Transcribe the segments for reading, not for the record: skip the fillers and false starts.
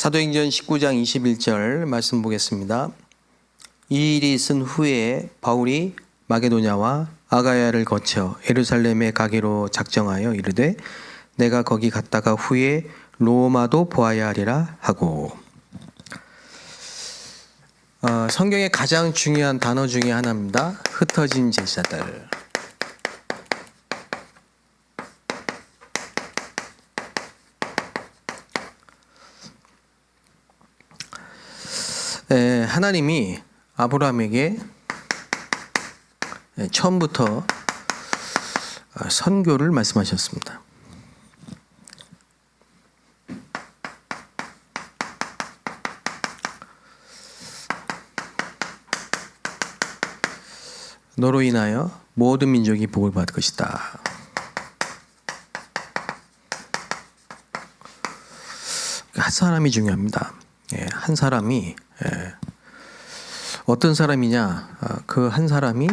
사도행전 19장 21절 말씀 보겠습니다. 이 일이 있은 후에 바울이 마게도냐와 아가야를 거쳐 예루살렘에 가기로 작정하여 이르되 내가 거기 갔다가 후에 로마도 보아야 하리라 하고. 성경의 가장 중요한 단어 중에 하나입니다. 흩어진 제자들. 하나님이 아브라함에게 처음부터 선교를 말씀하셨습니다. 너로 인하여 모든 민족이 복을 받을 것이다. 한 사람이 중요합니다. 한 사람이 어떤 사람이냐? 그 한 사람이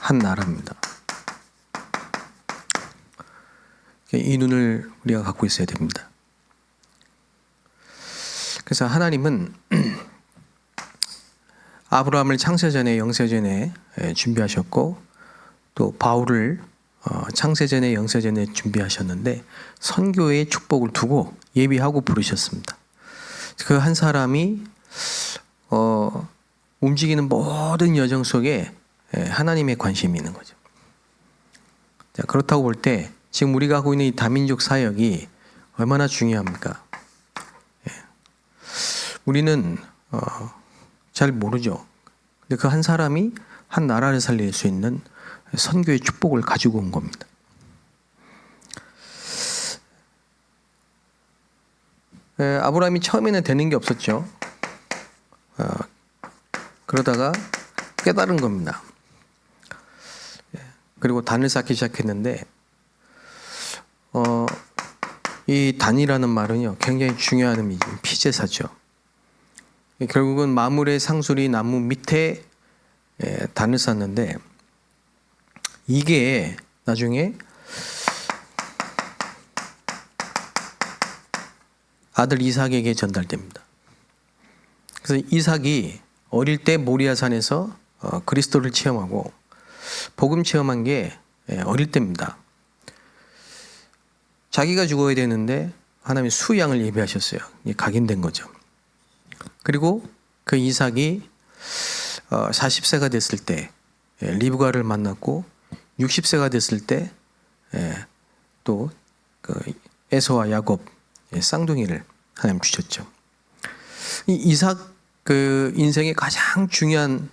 한 나라입니다. 이 눈을 우리가 갖고 있어야 됩니다. 그래서 하나님은 아브라함을 창세전에 영세전에 준비하셨고 또 바울을 창세전에 영세전에 준비하셨는데 선교의 축복을 두고 예비하고 부르셨습니다. 그 한 사람이 움직이는 모든 여정 속에 하나님의 관심이 있는 거죠. 자, 그렇다고 볼 때 지금 우리가 하고 있는 이 다민족 사역이 얼마나 중요합니까? 우리는 잘 모르죠. 근데 그 한 사람이 한 나라를 살릴 수 있는 선교의 축복을 가지고 온 겁니다. 아브라함이 처음에는 되는 게 없었죠. 그러다가 깨달은 겁니다. 그리고 단을 쌓기 시작했는데 이 단이라는 말은요 굉장히 중요한 의미죠. 피제사죠. 결국은 마물의 상수리 나무 밑에 단을 쌓는데 이게 나중에 아들 이삭에게 전달됩니다. 그래서 이삭이 어릴 때 모리아산에서 그리스도를 체험하고 복음 체험한 게 어릴 때입니다. 자기가 죽어야 되는데 하나님이 수양을 예비하셨어요. 각인된 거죠. 그리고 그 이삭이 40세가 됐을 때 리브가를 만났고 60세가 됐을 때 또 그 에서와 야곱 쌍둥이를 하나님 주셨죠. 이 이삭 그 인생의 가장 중요한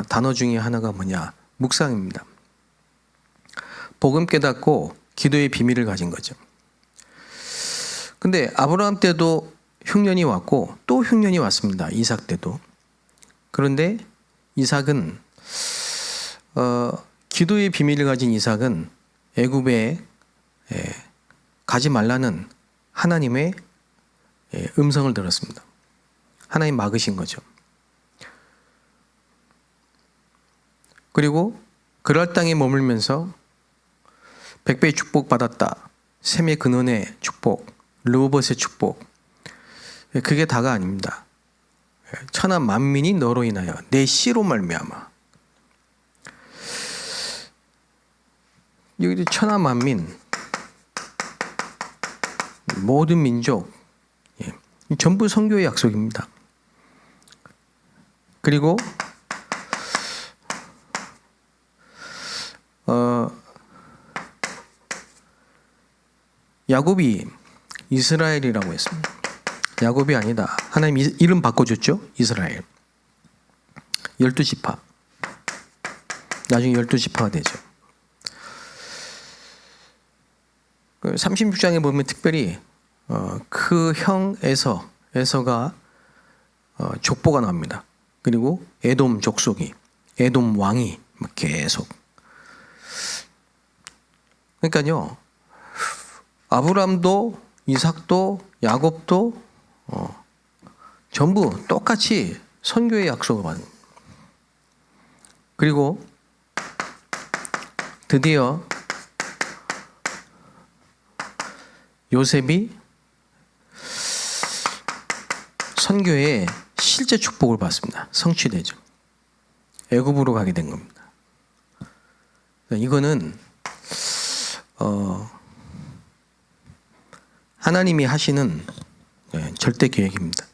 단어 중에 하나가 뭐냐? 묵상입니다. 복음 깨닫고 기도의 비밀을 가진 거죠. 근데 아브라함 때도 흉년이 왔고 또 흉년이 왔습니다. 이삭 때도. 그런데 이삭은 기도의 비밀을 가진 이삭은 애굽에 가지 말라는 하나님의 음성을 들었습니다. 하나님 막으신 거죠. 그리고 그랄 땅에 머물면서 백배의 축복 받았다. 셈의 근원의 축복, 르호봇의 축복. 그게 다가 아닙니다. 천하 만민이 너로 인하여 내 씨로 말미암아. 여기 천하 만민, 모든 민족, 전부 선교의 약속입니다. 그리고 야곱이 이스라엘이라고 했습니다. 야곱이 아니다. 하나님 이름 바꿔줬죠. 이스라엘. 12지파. 나중에 12지파가 되죠. 36장에 보면 특별히 그 형 에서가 족보가 나옵니다. 그리고 에돔 족속이, 에돔 왕이 계속. 그러니까요, 아브람도, 이삭도, 야곱도 전부 똑같이 선교의 약속을 받는. 그리고 드디어 요셉이 선교에 실제 축복을 받습니다. 성취되죠. 애굽으로 가게 된 겁니다. 이거는 하나님이 하시는 절대 계획입니다.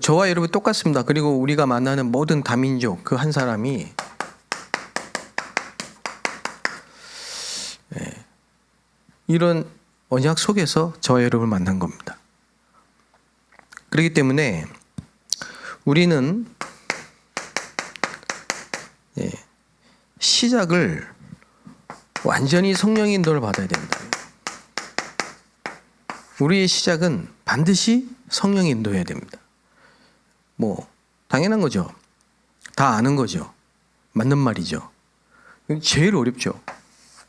저와 여러분 똑같습니다. 그리고 우리가 만나는 모든 다민족 그 한 사람이 이런 언약 속에서 저와 여러분을 만난 겁니다. 그렇기 때문에 우리는 시작을 완전히 성령의 인도를 받아야 된다. 우리의 시작은 반드시 성령의 인도해야 됩니다. 뭐 당연한 거죠. 다 아는 거죠. 맞는 말이죠. 제일 어렵죠.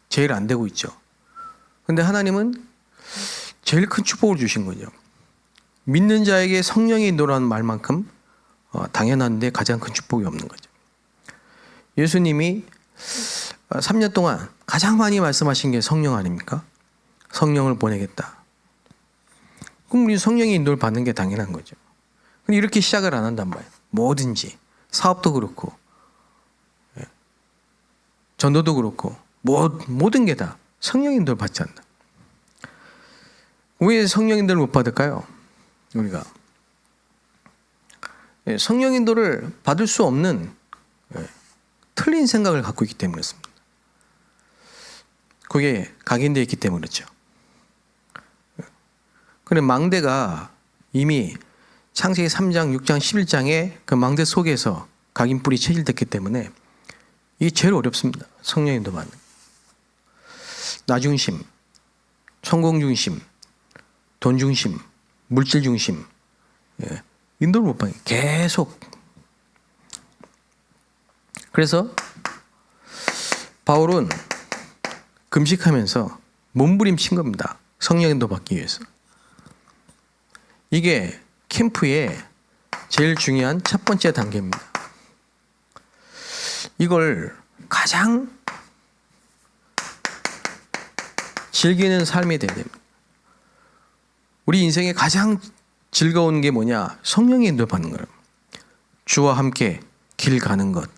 제일 안 되고 있죠. 근데 하나님은 제일 큰 축복을 주신 거죠. 믿는 자에게 성령의 인도라는 말만큼 당연한데 가장 큰 축복이 없는 거죠. 예수님이 3년 동안 가장 많이 말씀하신 게 성령 아닙니까? 성령을 보내겠다. 그럼 우리 성령의 인도를 받는 게 당연한 거죠. 근데 이렇게 시작을 안 한단 말이에요. 뭐든지 사업도 그렇고 전도도 그렇고 모든 게 다 성령 인도를 받지 않나. 왜 성령 인도를 못 받을까요? 우리가 성령 인도를 받을 수 없는 틀린 생각을 갖고 있기 때문에 그렇습니다. 그게 각인되어 있기 때문에 그렇죠. 그런데 망대가 이미 창세기 3장, 6장, 11장에 그 망대 속에서 각인뿔이 체질됐기 때문에 이게 제일 어렵습니다. 성령 인도 받는. 나 중심, 성공 중심, 돈 중심, 물질 중심, 인도를 못 받는 계속. 그래서 바울은 금식하면서 몸부림친 겁니다. 성령 인도 받기 위해서. 이게 캠프의 제일 중요한 첫 번째 단계입니다. 이걸 가장 즐기는 삶이 돼야 됩니다. 우리 인생에 가장 즐거운 게 뭐냐? 성령의 인도를 받는 거예요. 주와 함께 길 가는 것.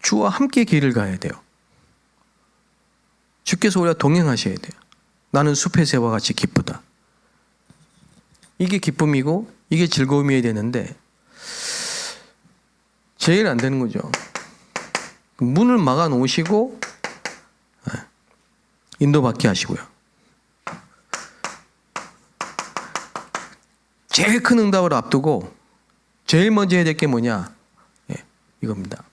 주와 함께 길을 가야 돼요. 주께서 우리와 동행하셔야 돼요. 나는 숲의 새와 같이 기쁘다. 이게 기쁨이고 이게 즐거움이어야 되는데 제일 안 되는 거죠. 문을 막아 놓으시고 인도받게 하시고요. 제일 큰 응답을 앞두고 제일 먼저 해야 될 게 뭐냐? 이겁니다.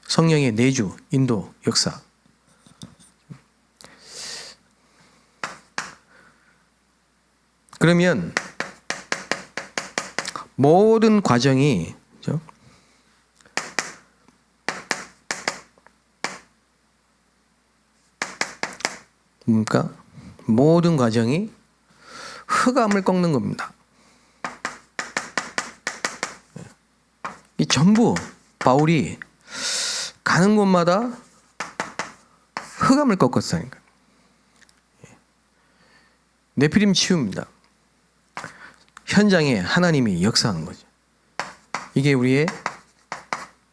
성령의 내주, 인도, 역사. 그러면 모든 과정이 그렇죠? 뭡니까? 모든 과정이 흑암을 꺾는 겁니다. 이 전부 바울이 가는 곳마다 흑암을 꺾었으니까. 네피림 치유입니다. 현장에 하나님이 역사하는 거죠. 이게 우리의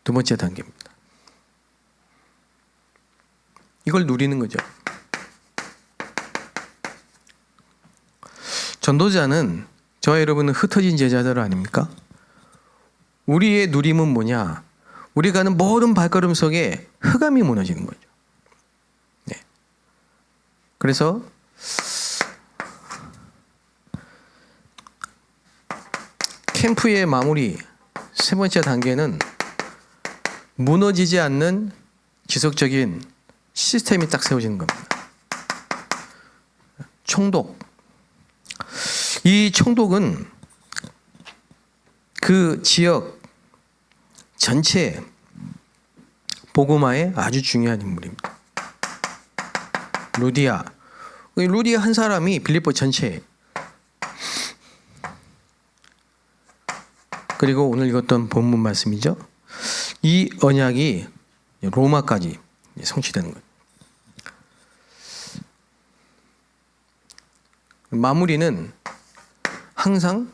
두 번째 단계입니다. 이걸 누리는 거죠. 전도자는 저와 여러분은 흩어진 제자들 아닙니까? 우리의 누림은 뭐냐? 우리가 가는 모든 발걸음 속에 흑암이 무너지는 거죠. 네. 그래서 캠프의 마무리 세 번째 단계는 무너지지 않는 지속적인 시스템이 딱 세워지는 겁니다. 총독. 이 총독은 그 지역 전체 복음화에 아주 중요한 인물입니다. 루디아 한 사람이 빌립보 전체에. 그리고 오늘 읽었던 본문 말씀이죠. 이 언약이 로마까지 성취되는 거예요. 마무리는 항상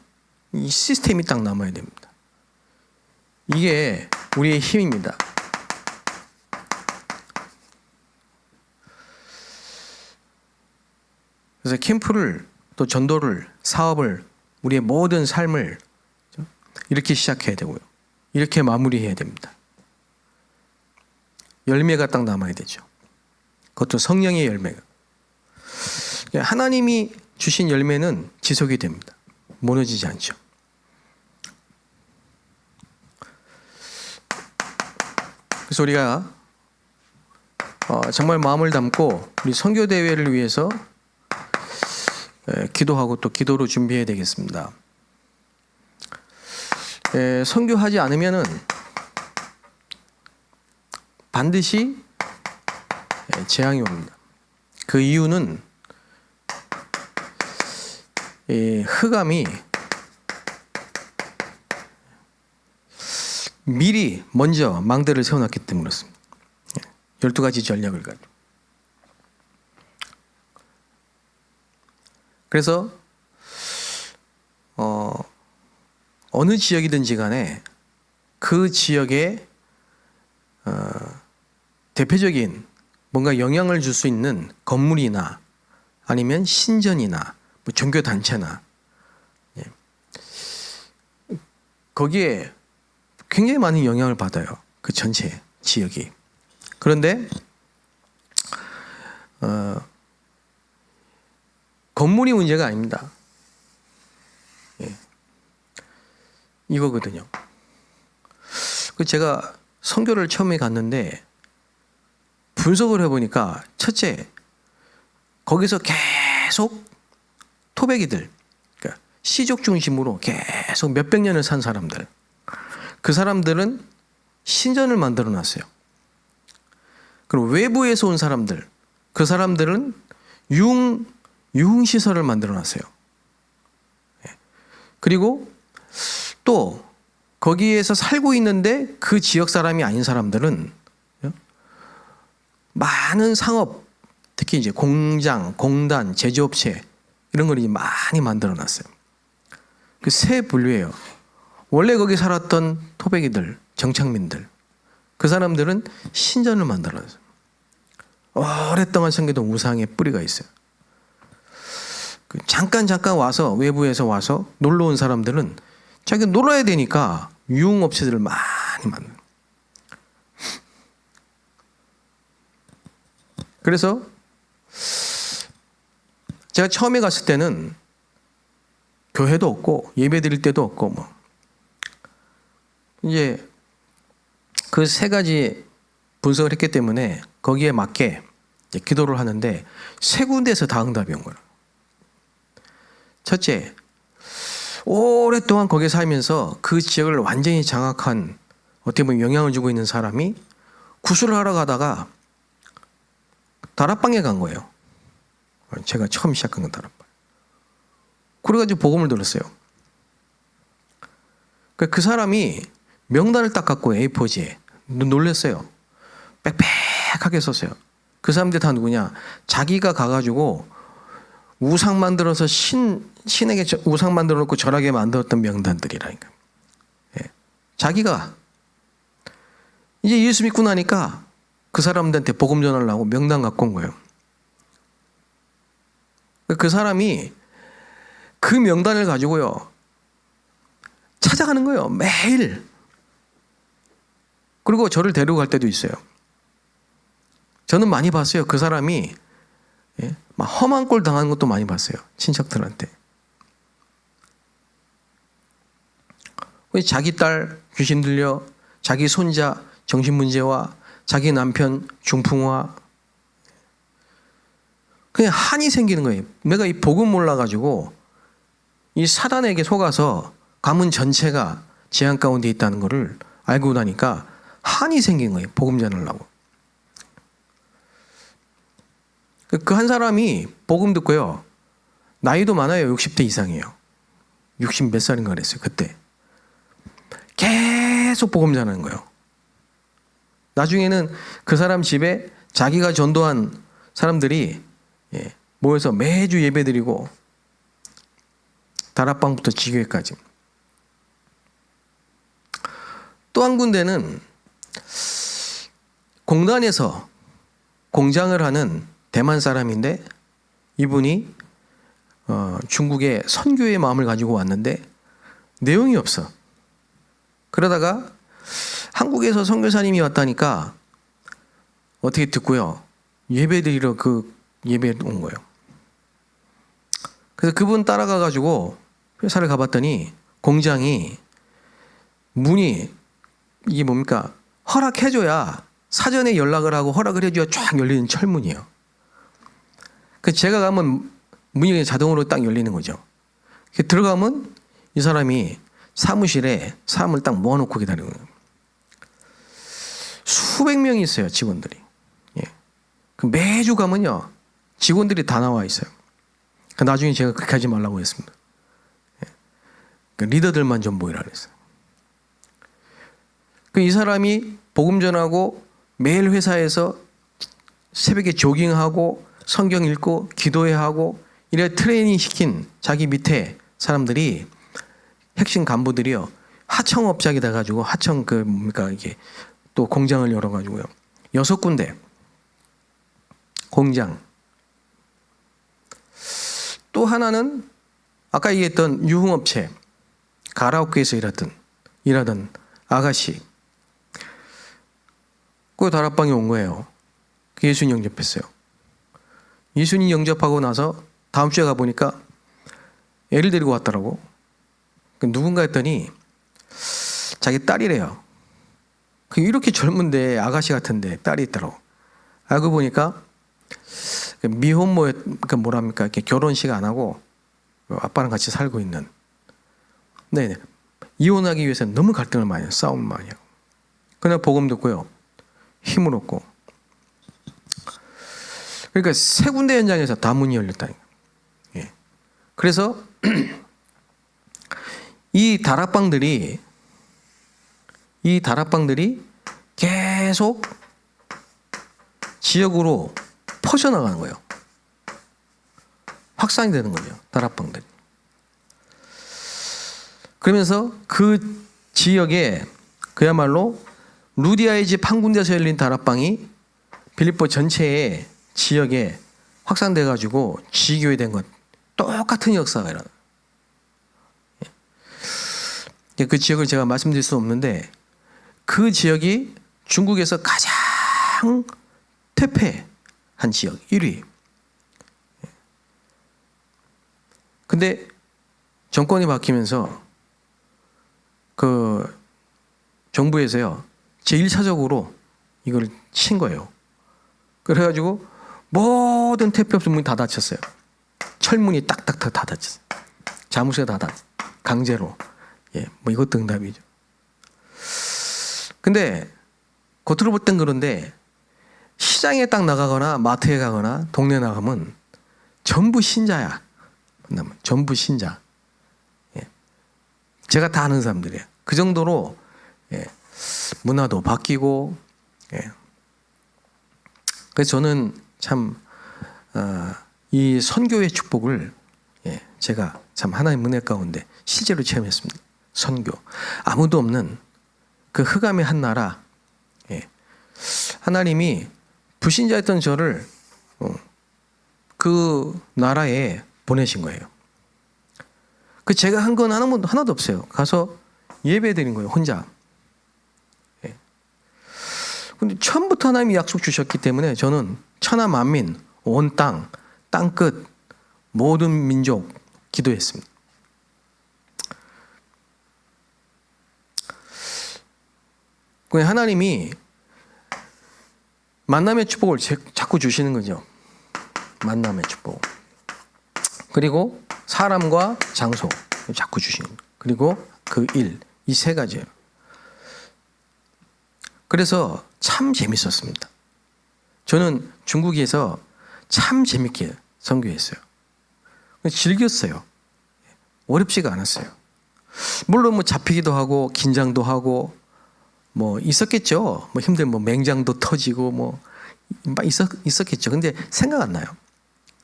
이 시스템이 딱 남아야 됩니다. 이게 우리의 힘입니다. 그래서 캠프를 또 전도를 사업을 우리의 모든 삶을 이렇게 시작해야 되고요. 이렇게 마무리해야 됩니다. 열매가 딱 남아야 되죠. 그것도 성령의 열매가. 하나님이 주신 열매는 지속이 됩니다. 무너지지 않죠. 그래서 우리가 정말 마음을 담고 우리 선교대회를 위해서 기도하고 또 기도로 준비해야 되겠습니다. 선교하지 않으면은 반드시 재앙이 옵니다. 그 이유는 흑암이 미리 먼저 망대를 세워놨기 때문에 그렇습니다. 12가지 전략을 가지고. 그래서 어느 지역이든지 간에 그 지역에 대표적인 뭔가 영향을 줄 수 있는 건물이나 아니면 신전이나 뭐 종교단체나 거기에 굉장히 많은 영향을 받아요. 그 전체 지역이. 그런데 건물이 문제가 아닙니다. 이거거든요. 제가 선교를 처음에 갔는데 분석을 해보니까 첫째, 거기서 계속 토백이들, 그러니까 시족 중심으로 계속 몇백 년을 산 사람들, 그 사람들은 신전을 만들어 놨어요. 그리고 외부에서 온 사람들, 그 사람들은 유흥시설을 만들어 놨어요. 그리고 또 거기에서 살고 있는데 그 지역 사람이 아닌 사람들은 많은 상업, 특히 이제 공장, 공단, 제조업체 이런 걸 이제 많이 만들어 놨어요. 그 세 분류예요. 원래 거기 살았던 토백이들, 정착민들, 그 사람들은 신전을 만들어 놨어요. 오랫동안 섬기던 우상의 뿌리가 있어요. 잠깐 와서 외부에서 와서 놀러 온 사람들은 자기가 놀아야 되니까 유흥업체들을 많이 만들어요. 그래서 제가 처음에 갔을 때는 교회도 없고 예배 드릴 때도 없고 뭐 이제 그 세 가지 분석을 했기 때문에 거기에 맞게 이제 기도를 하는데 세 군데에서 다 응답이 온 거예요. 첫째, 오랫동안 거기에 살면서 그 지역을 완전히 장악한 어떻게 보면 영향을 주고 있는 사람이 구술을 하러 가다가 다락방에 간 거예요. 제가 처음 시작한 건 다락방. 그래가지고 복음을 들었어요. 그 사람이 명단을 딱 갖고 A4지에 놀랬어요. 빽빽하게 썼어요. 그 사람들이 다 누구냐? 자기가 가가지고 우상 만들어서 신에게 우상 만들어 놓고 절하게 만들었던 명단들이라니까. 예. 자기가 이제 예수 믿고 나니까 그 사람들한테 복음 전하려고 명단 갖고 온 거예요. 그 사람이 그 명단을 가지고요 찾아가는 거예요. 매일. 그리고 저를 데리고 갈 때도 있어요. 저는 많이 봤어요. 그 사람이 막 험한 꼴 당하는 것도 많이 봤어요. 친척들한테. 자기 딸 귀신 들려, 자기 손자 정신문제와 자기 남편 중풍화. 그냥 한이 생기는 거예요. 내가 이 복음 몰라가지고 이 사단에게 속아서 가문 전체가 재앙 가운데 있다는 것을 알고 나니까 한이 생긴 거예요. 복음 전하려고. 그 한 사람이 복음 듣고요. 나이도 많아요. 60대 이상이에요. 60 몇 살인가 그랬어요. 그때. 계속 복음 전하는 거예요. 나중에는 그 사람 집에 자기가 전도한 사람들이 모여서 매주 예배드리고 다락방부터 지교회까지. 또 한 군데는 공단에서 공장을 하는 대만 사람인데 이분이 중국의 선교의 마음을 가지고 왔는데 내용이 없어. 그러다가 한국에서 선교사님이 왔다니까 어떻게 듣고요. 예배드리러 그 예배에 온 거예요. 그래서 그분 따라가 가지고 회사를 가봤더니 공장이 문이 이게 뭡니까? 허락해줘야 사전에 연락을 하고 허락을 해줘야 쫙 열리는 철문이에요. 그래서 제가 가면 문이 자동으로 딱 열리는 거죠. 들어가면 이 사람이 사무실에 사람을 딱 모아놓고 기다리는 거예요. 수백 명이 있어요, 직원들이. 예. 매주 가면요, 직원들이 다 나와 있어요. 나중에 제가 그렇게 하지 말라고 했습니다. 예. 리더들만 좀 모이라 그랬어요. 이 사람이 복음 전하고 매일 회사에서 새벽에 조깅하고 성경 읽고 기도해야 하고 이래 트레이닝 시킨 자기 밑에 사람들이 핵심 간부들이요, 하청업자가 돼가지고 하청 이게 또 공장을 열어가지고요, 6군데 공장. 또 하나는 아까 얘기했던 유흥업체, 가라오케에서 일하던 아가씨. 그 다락방에 온 거예요. 예수님 영접했어요. 예수님 영접하고 나서 다음 주에 가보니까 애를 데리고 왔더라고. 누군가 했더니 자기 딸이래요. 이렇게 젊은데 아가씨 같은데 딸이 있더라고. 알고 보니까 미혼모, 뭐랍니까? 이렇게 결혼식 안 하고 아빠랑 같이 살고 있는. 네, 이혼하기 위해서는 너무 갈등을 많이 해요. 싸움을 많이 하고. 그날 복음 듣고요, 힘을 얻고. 그러니까 3군데 현장에서 다 문이 열렸다니까. 예. 그래서 이 다락방들이 계속 지역으로 퍼져나가는 거예요. 확산이 되는 거죠, 다락방들이. 그러면서 그 지역에 그야말로 루디아의 집 한 군데서 열린 다락방이 빌립보 전체의 지역에 확산돼 가지고 지교회 된 것, 똑같은 역사가 일어나요. 그 지역을 제가 말씀드릴 수 없는데 그 지역이 중국에서 가장 퇴폐한 지역 1위. 근데 정권이 바뀌면서 그 정부에서요, 제1차적으로 이걸 친 거예요. 그래가지고 모든 퇴폐업소 문이 다 닫혔어요. 철문이 딱딱딱 다 닫혔어요. 자물쇠가 다 닫혔어요. 강제로. 예, 뭐 이것도 응답이죠. 근데 겉으로 볼 땐 그런데 시장에 딱 나가거나 마트에 가거나 동네 나가면 전부 신자야. 전부 신자. 예. 제가 다 아는 사람들이에요. 그 정도로 예, 문화도 바뀌고. 예. 그래서 저는 참 이 선교의 축복을 예, 제가 참 하나의 은혜 가운데 실제로 체험했습니다. 선교. 아무도 없는 그 흑암의 한 나라. 예. 하나님이 불신자였던 저를 그 나라에 보내신 거예요. 그 제가 한 건 하나도 없어요. 가서 예배 드린 거예요, 혼자. 예. 근데 처음부터 하나님이 약속 주셨기 때문에 저는 천하 만민, 온 땅, 땅끝, 모든 민족 기도했습니다. 하나님이 만남의 축복을 자꾸 주시는 거죠. 만남의 축복. 그리고 사람과 장소 자꾸 주시는 거예요. 그리고 그 일, 이 3가지예요. 그래서 참 재밌었습니다. 저는 중국에서 참 재밌게 선교했어요. 즐겼어요. 어렵지가 않았어요. 물론 뭐 잡히기도 하고 긴장도 하고 뭐 있었겠죠. 뭐 힘든 뭐 맹장도 터지고 뭐 있었겠죠. 근데 생각 안 나요.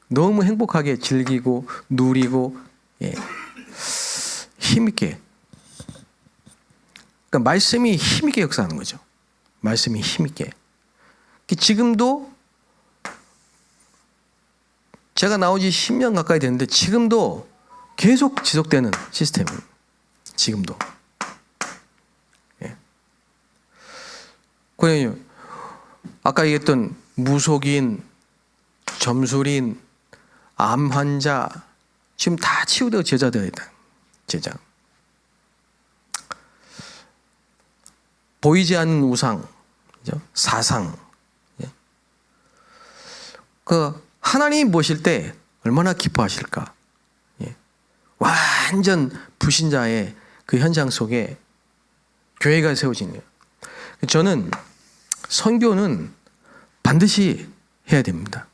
너무 행복하게 즐기고 누리고 예. 힘있게, 그러니까 말씀이 힘있게 역사하는 거죠. 말씀이 힘있게. 지금도 제가 나온 지 10년 가까이 됐는데 지금도 계속 지속되는 시스템입니다. 지금도. 예. 그냥 아까 얘기했던 무속인, 점술인, 암 환자 지금 다 치유되고 제자되어야 돼. 제자. 보이지 않는 우상, 사상. 그 하나님이 보실 때 얼마나 기뻐하실까? 완전 불신자의 그 현장 속에 교회가 세워지네요. 저는 선교는 반드시 해야 됩니다.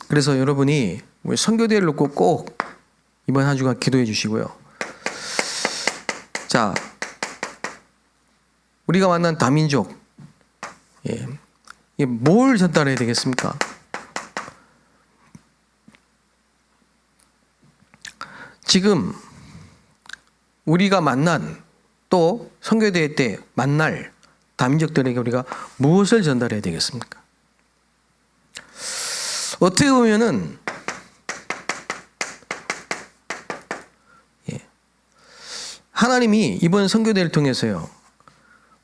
그래서 여러분이 우리 선교대회를 놓고 꼭 이번 한 주간 기도해 주시고요. 자, 우리가 만난 다민족, 뭘 전달해야 되겠습니까? 지금 우리가 만난 또 선교대회 때 만날 다민족들에게 우리가 무엇을 전달해야 되겠습니까? 어떻게 보면은 하나님이 이번 선교대회를 통해서요,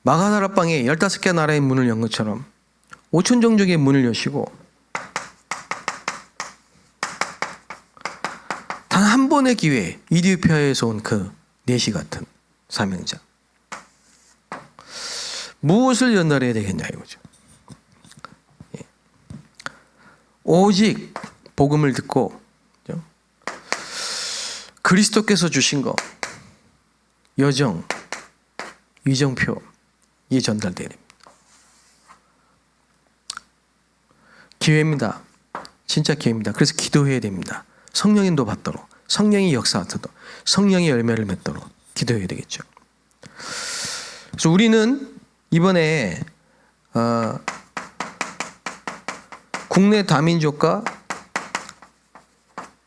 마가다락방에 15개 나라의 문을 연 것처럼 5천 종족의 문을 여시고 단 한 번의 기회에 이디오피아에서 온 그 내시 같은 사명자, 무엇을 전달해야 되겠냐 이거죠. 오직 복음을 듣고 그리스도께서 주신 거, 여정, 위정표, 이게 전달돼야 됩니다. 기회입니다. 진짜 기회입니다. 그래서 기도해야 됩니다. 성령인도 받도록, 성령이 역사하도록, 성령의 열매를 맺도록 기도해야 되겠죠. 그래서 우리는 이번에 국내 다민족과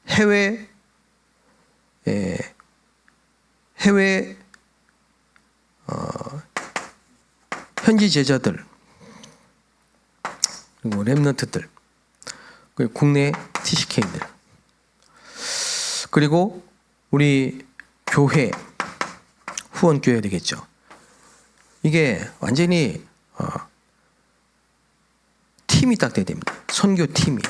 해외 현지 제자들, 그리고 렘넌트들, 그리고 국내 TCK들, 그리고 우리 교회 후원교회 되겠죠. 이게 완전히 팀이 딱 돼야 됩니다. 선교 팀이.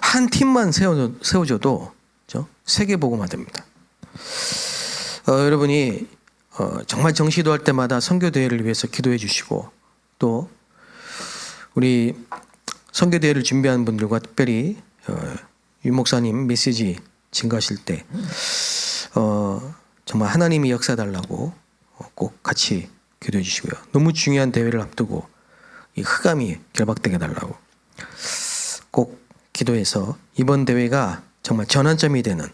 한 팀만 세워줘도 세계 복음화 됩니다. 여러분이 정말 정시도할 때마다 선교대회를 위해서 기도해 주시고, 또 우리 선교대회를 준비하는 분들과 특별히 유 목사님 메시지 증거하실 때 정말 하나님이 역사달라고 꼭 같이 기도해 주시고요. 너무 중요한 대회를 앞두고 이 흑암이 결박되게 달라고 꼭 기도해서 이번 대회가 정말 전환점이 되는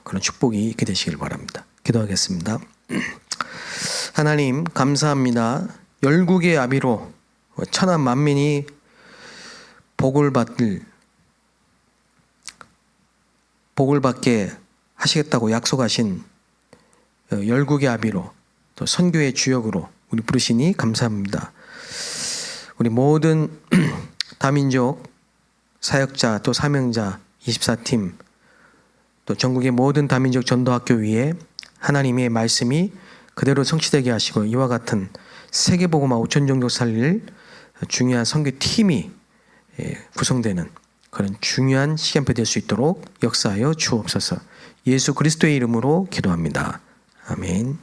그런 축복이 있게 되시길 바랍니다. 기도하겠습니다. 하나님 감사합니다. 열국의 아비로 천하 만민이 복을 받게 하시겠다고 약속하신 열국의 아비로, 또 선교의 주역으로 우리 부르시니 감사합니다. 우리 모든 다민족 사역자 또 사명자 24팀, 또 전국의 모든 다민족 전도학교 위에 하나님의 말씀이 그대로 성취되게 하시고, 이와 같은 세계복음화 5천 종족 살릴 중요한 선교팀이 구성되는 그런 중요한 시간표 될 수 있도록 역사하여 주옵소서. 예수 그리스도의 이름으로 기도합니다. 아멘.